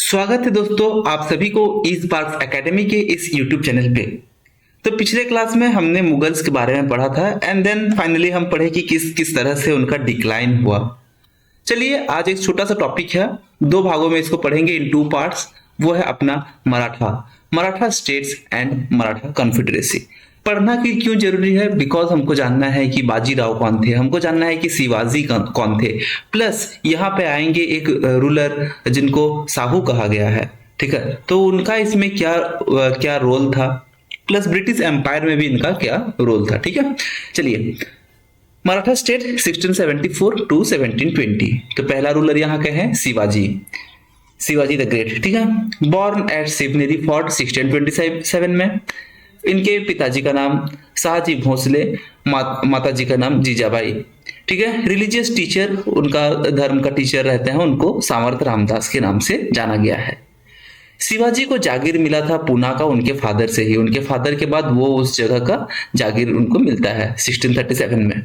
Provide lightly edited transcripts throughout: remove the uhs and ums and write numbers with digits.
स्वागत है दोस्तों आप सभी को इस बार एकेडमी के इस यूट्यूब चैनल पे। तो पिछले क्लास में हमने मुगल्स के बारे में पढ़ा था एंड देन फाइनली हम पढ़े कि किस किस तरह से उनका डिक्लाइन हुआ। चलिए आज एक छोटा सा टॉपिक है, दो भागों में इसको पढ़ेंगे इन टू पार्ट्स। वो है अपना Maratha Maratha states and Maratha confederacy. पढ़ना कि क्यों जरूरी है, बिकॉज हमको जानना है कि बाजीराव कौन थे, हमको जानना है कि शिवाजी कौन थे, प्लस यहाँ पे आएंगे एक रूलर जिनको साहू कहा गया है। ठीक है, तो उनका इसमें क्या क्या रोल था, प्लस ब्रिटिश एम्पायर में भी इनका क्या रोल था। ठीक है, चलिए मराठा स्टेट 1674 टू 1720। तो पहला रूलर यहाँ के हैं शिवाजी, शिवाजी द ग्रेट। ठीक है, बॉर्न एट शिवनेरी फोर्ट 1627 में। इनके पिताजी का नाम शाहजी भोसले, माताजी का नाम जीजाबाई। ठीक है, रिलीजियस टीचर, उनका धर्म का टीचर रहते हैं, उनको सामर्थ रामदास के नाम से जाना गया है। शिवाजी को जागीर मिला था पूना का उनके फादर से ही, उनके फादर के बाद वो उस जगह का जागीर उनको मिलता है 1637 में।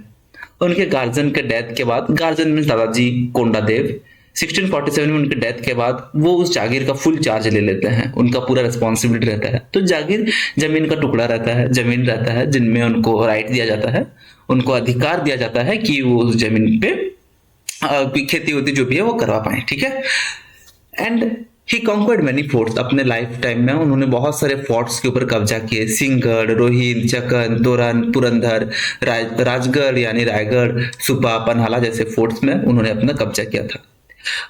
उनके गार्जन के डेथ के बाद, गार्जन में दादाजी कोंडादेव, 1647 में उनके डेथ के बाद वो उस जागीर का फुल चार्ज ले लेते हैं, उनका पूरा रिस्पॉन्सिबिलिटी रहता है। तो जागीर जमीन का टुकड़ा रहता है, जमीन रहता है जिनमें उनको राइट दिया जाता है, उनको अधिकार दिया जाता है कि वो उस जमीन पे खेती होती जो भी है वो करवा पाए। ठीक है, एंड ही कॉन्क्वर्ड मेनी फोर्ट्स। अपने लाइफ टाइम में उन्होंने बहुत सारे फोर्ट्स के ऊपर कब्जा किए, सिंहगढ़, रोहिन, चकन, तोरन, पुरंदर, राजगढ़ यानी रायगढ़, सुपा, पन्हाला जैसे फोर्ट्स में उन्होंने अपना कब्जा किया था।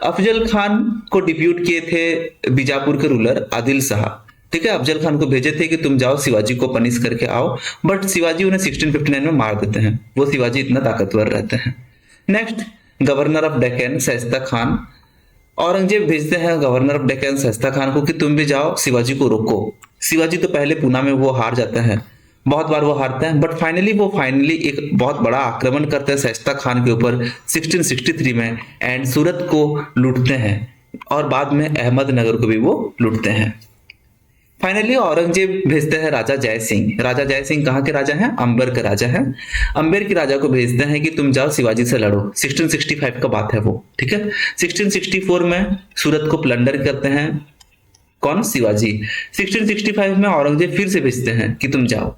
अफजल खान को डिप्यूट किए थे बीजापुर के रूलर आदिल शाह। ठीक है, अफजल खान को भेजे थे कि तुम जाओ शिवाजी को पनिश करके आओ, बट शिवाजी उन्हें 1659 में मार देते हैं। वो शिवाजी इतना ताकतवर रहते हैं। Next, governor of Deccan Shaista Khan. Aurangzeb भेजते हैं गवर्नर ऑफ डेक्कन शाइस्ता खान को कि तुम भी जाओ शिवाजी को रोको। शिवाजी तो पहले पूना में वो हार जाते हैं, बहुत बार वो हारते हैं, बट फाइनली एक बहुत बड़ा आक्रमण करते हैं शाइस्ता खान के ऊपर 1663 में, एंड सूरत को लूटते हैं और बाद में अहमदनगर को भी वो लूटते हैं। फाइनली औरंगजेब भेजते हैं राजा जय सिंह। राजा जय सिंह कहाँ के राजा हैं? अंबर के राजा हैं। अंबर के राजा को भेजते हैं कि तुम जाओ शिवाजी से लड़ो। 1665 का बात है वो। ठीक है, 1664 में सूरत को प्लंडर करते हैं कौन? शिवाजी। 1665 में औरंगजेब फिर से भेजते हैं कि तुम जाओ।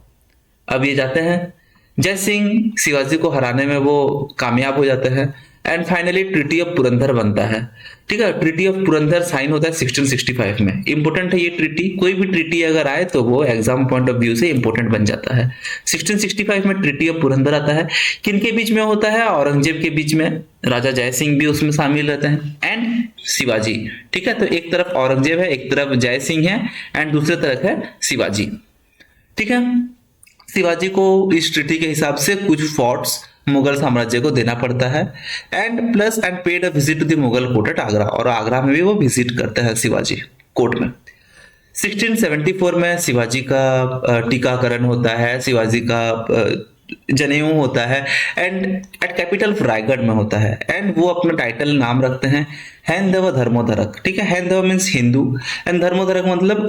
अब ये जाते हैं, जय सिंह शिवाजी को हराने में वो कामयाब हो जाते हैं, and finally treaty of Purandar बनता है। ठीक है, ट्रीटी ऑफ पुरंदर साइन होता है 1665 में। इंपॉर्टेंट है ये ट्रीटी, कोई भी ट्रीटी अगर आए तो वो एग्जाम पॉइंट ऑफ व्यू से इंपॉर्टेंट बन जाता है। 1665 में ट्रीटी ऑफ पुरंदर आता है। किनके बीच में होता है? औरंगजेब के बीच में। राजा जय सिंह भी उसमें शामिल रहते हैं एंड शिवाजी। ठीक है, तो एक तरफ औरंगजेब है, एक तरफ जय सिंह है, एंड दूसरी तरफ है शिवाजी। ठीक है, शिवाजी को इस ट्रीटी के हिसाब से कुछ फोर्ट्स मुगल साम्राज्य को देना पड़ता है, and plus and paid a visit to the Mughal court at Agra, और आगरा में भी वो विजिट करते हैं शिवाजी कोर्ट में। 1674 में शिवाजी का टीकाकरण होता है, शिवाजी का जनेऊ होता है, एंड एट कैपिटल रायगढ़ में होता है, एंड वो अपना टाइटल नाम रखते हैं हैंदव धर्मोधरक। ठीक है, हैंदव मीन्स हिंदू, एंड धर्मोधरक मतलब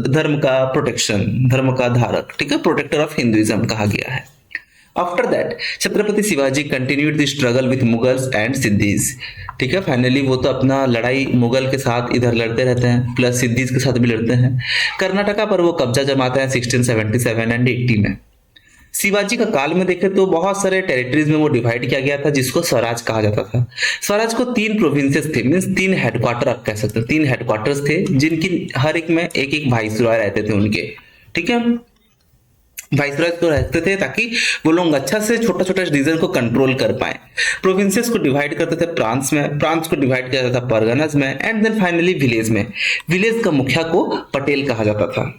धर्म का प्रोटेक्शन, धर्म का धारक। ठीक है, प्रोटेक्टर ऑफ हिंदुइज्म कहा गया है। After that Chhatrapati Shivaji continued the struggle with Mughals and Siddis. ठीक है, फाइनली वो तो अपना लड़ाई मुगल के साथ इधर लड़ते रहते हैं, प्लस सिद्दीज के साथ भी लड़ते हैं। कर्नाटका पर वो कब्जा जमाते हैं 1677 एंड 80 में। शिवाजी का काल में देखें तो बहुत सारे टेरिटरीज में वो डिवाइड किया गया था, जिसको स्वराज कहा जाता था। स्वराज को 3 प्रोविंसेस थे, मीन्स 3 हेडक्वार्टर आप कह सकते हो, 3 हेडक्वार्टर्स थे, जिनकी हर एक में एक एक वाइसरॉय रहते थे उनके। ठीक है, वाइसरॉय को रहते थे ताकि वो लोग अच्छा से छोटा छोटा रीजन को कंट्रोल कर पाए। प्रोविंसेस को डिवाइड करते थे प्रांत्स में, प्रांत्स को डिवाइड किया जाता था परगनास में, एंड देन फाइनली विलेज में। विलेज का मुखिया को पटेल कहा जाता था।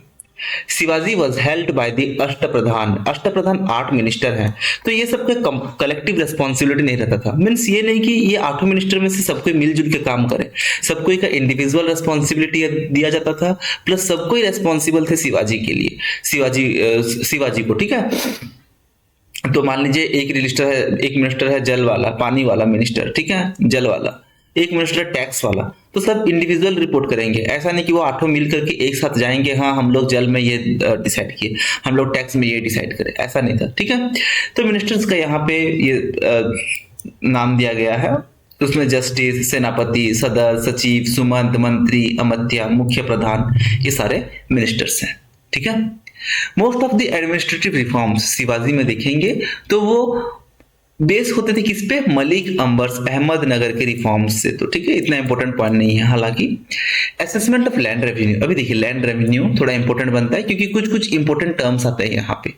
Shivaji was held by the Ashtapradhan. Ashtapradhan 8 minister हैं, तो ये सबका कलेक्टिव रेस्पॉन्सिबिलिटी नहीं रहता था। मीन्स ये नहीं कि ये 8 मिनिस्टर में से सबको मिलजुल के काम करे, सबको एक इंडिविजुअल रेस्पॉन्सिबिलिटी दिया जाता था, प्लस सबको ही रेस्पॉन्सिबल थे शिवाजी के लिए, शिवाजी को। ठीक है, तो मान लीजिए एक मिनिस्टर है जल वाला, पानी वाला मिनिस्टर, ठीक है, जल वाला। एक मिनिस्टर टैक्स वाला, तो सब इंडिविजुअल रिपोर्ट करेंगे। ऐसा नहीं कि वो 8 मिल करके एक साथ जाएंगे, हाँ हम लोग जल में ये डिसाइड किए, हम लोग टैक्स में ये डिसाइड करें, ऐसा नहीं था। ठीक है, तो मिनिस्टर्स का यहाँ पे ये नाम दिया गया है उसमें जस्टिस, सेनापति, सदर, सचिव, सुमंत, मंत्री, अमात्य, मुख्य प्रधान, ये सारे मिनिस्टर्स हैं। ठीक है। Most of the administrative reforms Shivaji में देखेंगे तो वो बेस होते थे किस पे? मलिक अंबर्स अहमदनगर के रिफॉर्म्स से। तो ठीक है, इतना इंपॉर्टेंट पॉइंट नहीं है। हालांकि असेसमेंट ऑफ लैंड रेवेन्यू, अभी देखिए लैंड रेवेन्यू थोड़ा इंपॉर्टेंट बनता है क्योंकि कुछ कुछ इंपॉर्टेंट टर्म्स आते हैं यहाँ पे।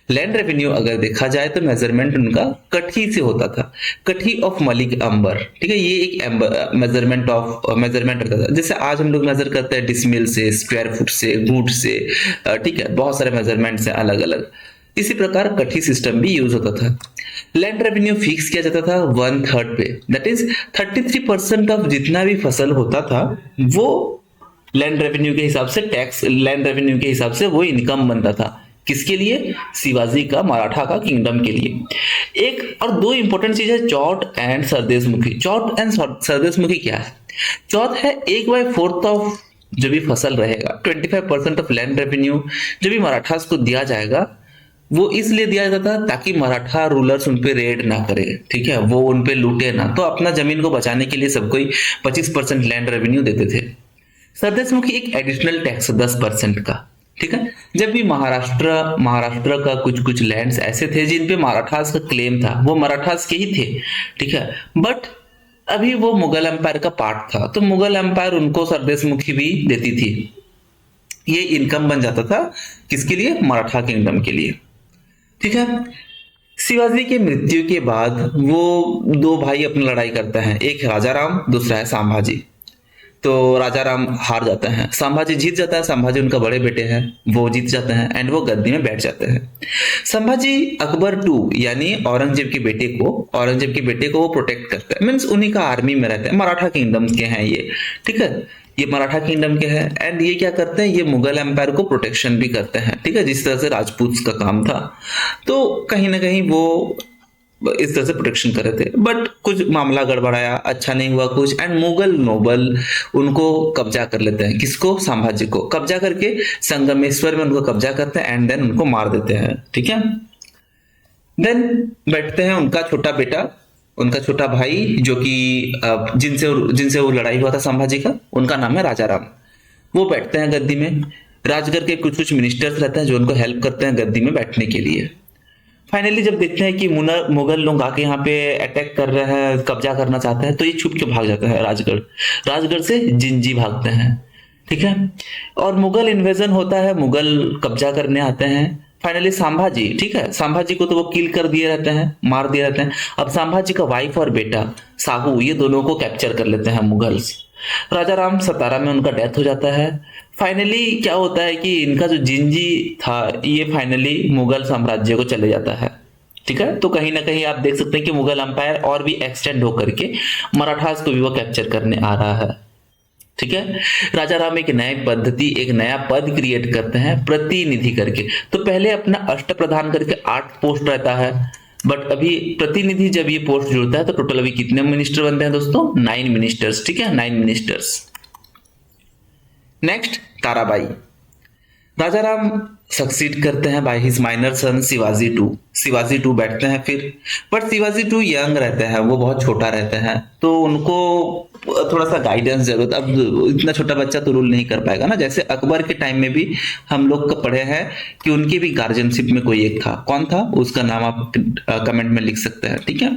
लैंड रेवेन्यू अगर देखा जाए तो मेजरमेंट उनका कठी से होता था, कठी ऑफ मलिक अंबर। ठीक है, ये एक मेजरमेंट रहता था। जैसे आज हम लोग मेजर करते हैं डिसमिल से, स्क्वायर फुट से, गुट से, ठीक है, बहुत सारे मेजरमेंट्स हैं अलग अलग। इसी प्रकार कठी सिस्टम भी यूज होता था। लैंड रेवेन्यू फिक्स किया जाता था 1/3 पे, दैट इज 33% ऑफ जितना भी फसल होता था वो लैंड रेवेन्यू के हिसाब से टैक्स, लैंड रेवेन्यू के हिसाब से वो इनकम बनता था। किसके लिए? शिवाजी का, मराठा का किंगडम के लिए। एक और दो इंपॉर्टेंट चीज है, चौथ एंड सरदेशमुखी। चौथ एंड सरदेशमुखी क्या है? चौथ है 1/4 ऑफ जो भी फसल रहेगा, 25% ऑफ लैंड रेवेन्यू जो भी मराठास को दिया जाएगा वो इसलिए दिया जाता था ताकि मराठा रूलर्स उन पे रेड ना करे। ठीक है, वो उन पे लूटे ना, तो अपना जमीन को बचाने के लिए सबको 25% लैंड रेवेन्यू देते थे। सरदेशमुखी एक एडिशनल टैक्स 10% का। ठीक है, जब भी महाराष्ट्र का कुछ कुछ लैंड्स ऐसे थे जिन पे मराठास का क्लेम था, वो मराठास के ही थे। ठीक है, बट अभी वो मुगल एम्पायर का पार्ट था, तो मुगल एम्पायर उनको सरदेशमुखी भी देती थी। ये इनकम बन जाता था किसके लिए? मराठा किंगडम के लिए। ठीक है, शिवाजी की मृत्यु के बाद वो दो भाई अपनी लड़ाई करते हैं, एक राजा राम, दूसरा है संभाजी। तो राजा राम हार जाते हैं, संभाजी जीत जाता है। संभाजी उनका बड़े बेटे हैं, वो जीत जाते हैं एंड वो गद्दी में बैठ जाते हैं। संभाजी अकबर II यानी औरंगजेब के बेटे को वो प्रोटेक्ट करता है, मीन्स उन्हीं का आर्मी में रहते हैं। मराठा किंगडम के हैं ये। ठीक है, ये मराठा किंगडम के हैं एंड ये क्या करते हैं? ये मुगल एम्पायर को प्रोटेक्शन भी करते हैं। ठीक है, जिस तरह से राजपूत का काम था, तो कहीं ना कहीं वो इस तरह से प्रोटेक्शन कर रहे थे। बट कुछ मामला गड़बड़ाया, अच्छा नहीं हुआ कुछ, एंड मुगल नोबल उनको कब्जा कर लेते हैं। किसको? संभाजी को कब्जा करके संगमेश्वर में उनको कब्जा करते हैं एंड देन उनको मार देते हैं। ठीक है, देन बैठते हैं उनका छोटा बेटा, उनका छोटा भाई, जो कि जिनसे वो लड़ाई हुआ था संभाजी का, उनका नाम है राजा राम। वो बैठते हैं गद्दी में। राजगढ़ के कुछ कुछ मिनिस्टर्स रहते हैं जो उनको हेल्प करते हैं गद्दी में बैठने के लिए। फाइनली जब देखते हैं कि मुगल लोग आके यहाँ पे अटैक कर रहे हैं, कब्जा करना चाहते हैं, तो ये छुप के भाग जाता है राजगढ़ से जिंजी भागते हैं। ठीक है, और मुगल इन्वेजन होता है, मुगल कब्जा करने आते हैं। फाइनली संभाजी, ठीक है, संभाजी को तो वो किल कर दिए रहते हैं, मार दिए रहते हैं। अब संभाजी का वाइफ और बेटा साहू, ये दोनों को कैप्चर कर लेते हैं मुगल्स। राजा राम 17 में उनका डेथ हो जाता है। फाइनली क्या होता है कि इनका जो जिंजी था ये फाइनली मुगल साम्राज्य को चले जाता है। ठीक है, तो कहीं ना कहीं आप देख सकते हैं कि मुगल अंपायर और भी एक्सटेंड होकर के मराठास को भी वो कैप्चर करने आ रहा है। ठीक है, राजा राम एक नई पद्धति, एक नया पद क्रिएट करते हैं, प्रतिनिधि करके। तो पहले अपना अष्ट प्रधान करके 8 पोस्ट रहता है, बट अभी प्रतिनिधि जब ये पोस्ट जुड़ता है तो टोटल अभी कितने मिनिस्टर बनते हैं दोस्तों? 9 मिनिस्टर्स। ठीक है, 9 ministers. Next, Tarabai. Raja Ram succeed करते हैं by his minor son Shivaji II बैठते हैं फिर, बट शिवाजी II यंग रहते हैं, वो बहुत छोटा रहते हैं, तो उनको थोड़ा सा गाइडेंस जरूरत। अब इतना छोटा बच्चा तो रूल नहीं कर पाएगा ना। जैसे अकबर के टाइम में भी हम लोग का पढ़े हैं कि उनकी भी गार्जियनशिप में कोई एक था, कौन था उसका नाम आप कमेंट में लिख सकते हैं। ठीक है,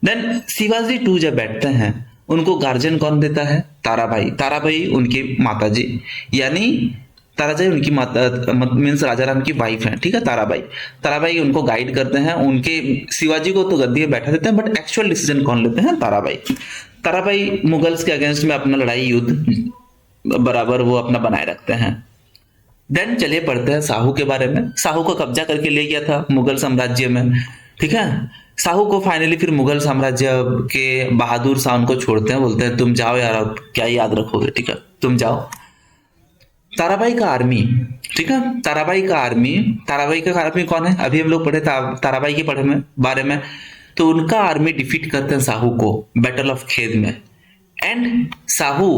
देन शिवाजी II जब बैठते हैं उनको गार्जियन कौन देता है? ताराबाई उनकी माताजी, यानी ताराबाई उनकी माता मीन्स राजा राम की वाइफ है। ठीक है, ताराबाई उनको गाइड करते हैं। उनके शिवाजी को तो गद्दी में बैठा देते हैं, बट एक्चुअल डिसीजन कौन लेते हैं? ताराबाई मुगल्स के अगेंस्ट में अपना लड़ाई युद्ध बराबर वो अपना बनाए रखते हैं। देन चलिए पढ़ते हैं साहू के बारे में। साहू को कब्जा करके ले गया था मुगल साम्राज्य में। ठीक है, साहू को फाइनली फिर मुगल साम्राज्य के बहादुर शाह उनको छोड़ते हैं, बोलते हैं तुम जाओ यार, अब क्या याद रखोगे, ठीक है तुम जाओ। ताराबाई का आर्मी, ठीक है, ताराबाई का आर्मी कौन है? अभी हम लोग पढ़े ताराबाई के बारे में। तो उनका आर्मी डिफीट करते हैं साहू को बैटल ऑफ खेद में, एंड साहू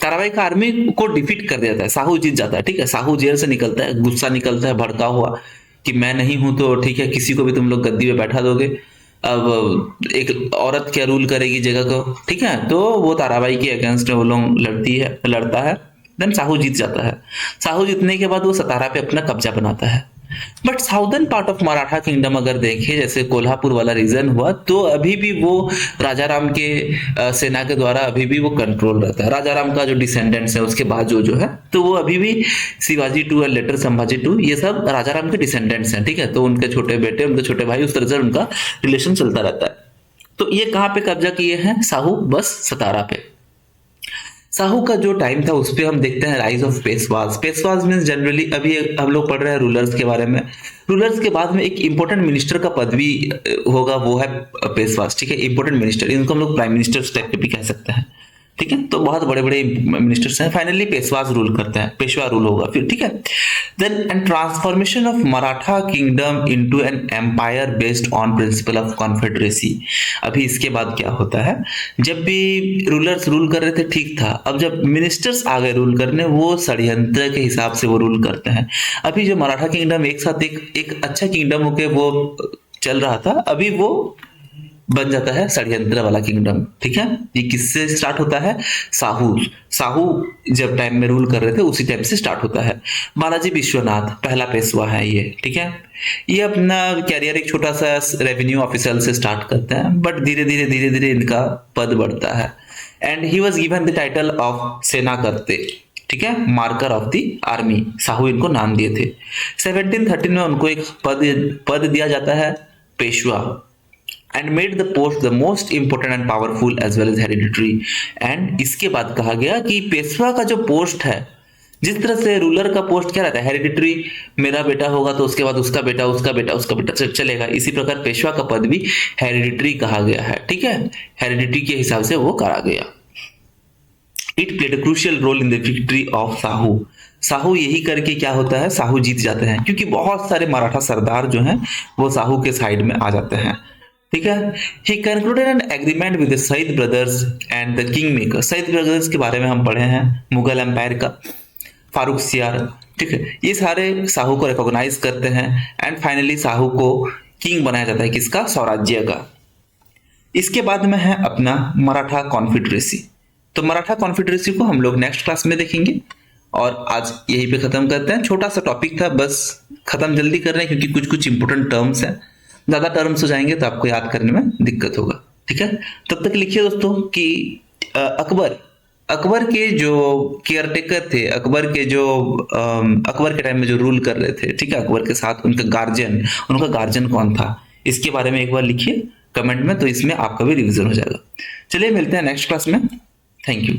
ताराबाई का आर्मी को डिफीट कर देता है, साहू जीत जाता है। ठीक है, साहू जेल से निकलता है, गुस्सा निकलता है, भड़का हुआ कि मैं नहीं हूं तो ठीक है, किसी को भी तुम लोग गद्दी पे बैठा दोगे। अब एक औरत क्या रूल करेगी जगह को, ठीक है। तो वो ताराबाई के अगेंस्ट वो लोग लड़ता है। देन साहू जीत जाता है। साहू जीतने के बाद वो सतारा पे अपना कब्जा बनाता है। But southern part of Maratha kingdom अगर देखें, जैसे कोल्हापुर वाला रीजन हुआ, तो अभी भी वो राजा राम के सेना के द्वारा अभी भी वो कंट्रोल रहता है। राजा राम का जो डिसेंडेंट्स है उसके बाद जो जो है, तो वो अभी भी शिवाजी टू और लेटर संभाजी टू, ये सब राजा राम के डिसेंडेंट्स हैं, ठीक है। तो उनके छोटे बेटे, उनके छोटे भाई, उस तरह से उनका रिलेशन चलता रहता है। तो ये कहाँ पे कब्जा किए हैं साहू? बस सतारा पे। साहू का जो टाइम था उस पे हम देखते हैं राइज ऑफ पेशवाज। पेशवाज मीन्स जनरली अभी हम लोग पढ़ रहे हैं रूलर्स के बारे में। रूलर्स के बाद में एक इंपॉर्टेंट मिनिस्टर का पदवी होगा, वो है पेशवाज, ठीक है। इंपॉर्टेंट मिनिस्टर, इनको हम लोग प्राइम मिनिस्टर टाइप के भी कह सकते हैं, ठीक है। तो बहुत बड़े बड़े मिनिस्टर्स हैं। फाइनली पेशवाज रूल करते हैं, पेशवा रूल होगा फिर, ठीक है। Then and transformation of Maratha kingdom into an empire based on principle of confederacy. अभी इसके बाद क्या होता है, जब भी रूलर्स रूल कर रहे थे ठीक था, अब जब मिनिस्टर्स आ गए रूल करने, वो षड्यंत्र के हिसाब से वो रूल करते हैं। अभी जो मराठा किंगडम एक साथ एक अच्छा किंगडम होके वो चल रहा था, अभी वो बन जाता है षड्यंत्र वाला किंगडम, ठीक है। ये किससे स्टार्ट होता है? साहू। साहू जब टाइम में रूल कर रहे थे उसी टाइम से स्टार्ट होता है। बालाजी विश्वनाथ पहला पेशवा है ये, ठीक है। ये अपना कैरियर एक छोटा सा रेवेन्यू ऑफिसर से स्टार्ट करते हैं, बट धीरे धीरे इनका पद बढ़ता है। And he was given the title of सेना करते, ठीक है, marker of the army, Sahu इनको नाम दिए थे। 1713 में उनको एक पद दिया जाता है Peshwa, and made the post the most important and powerful as well as hereditary। and इसके बाद कहा गया कि पेशवा का जो पोस्ट है, जिस तरह से रूलर का पोस्ट क्या रहता है हेरिडिटरी, मेरा बेटा होगा तो उसके बाद उसका बेटा, उसका बेटा, उसका बेटा चलेगा, इसी प्रकार पेशवा का पद भी हेरिडिटरी कहा गया है, ठीक है। हेरिडिटरी के हिसाब से वो करा गया। It played a crucial role in the victory of Sahu. Sahu यही करके क्या होता है, साहू जीत जाते हैं, क्योंकि बहुत सारे मराठा सरदार जो हैं वो साहू के साइड में आ जाते हैं, ठीक है। He concluded an agreement with the Saeed brothers and the king maker. Saeed brothers के बारे में हम पढ़े हैं, मुगल एम्पायर का, फारूक सियार, ठीक है। ये सारे साहू को रिकॉग्नाइज करते हैं एंड फाइनली साहू को किंग बनाया जाता है, किसका? स्वराज्य का। इसके बाद में है अपना मराठा कॉन्फेडरेसी। तो मराठा कॉन्फेडरेसी को हम लोग नेक्स्ट क्लास में देखेंगे, और आज यहीं पे खत्म करते हैं। छोटा सा टॉपिक था, बस खत्म जल्दी कर रहे हैं क्योंकि कुछ कुछ इंपोर्टेंट टर्म्स हैं, ज्यादा टर्म्स हो जाएंगे तो आपको याद करने में दिक्कत होगा, ठीक है। तब तक लिखिए दोस्तों कि अकबर के जो केयरटेकर थे, अकबर के टाइम में जो रूल कर रहे थे, ठीक है, अकबर के साथ उनका गार्जियन कौन था, इसके बारे में एक बार लिखिए कमेंट में, तो इसमें आपका भी रिवीजन हो जाएगा। चलिए मिलते हैं नेक्स्ट क्लास में। Thank you.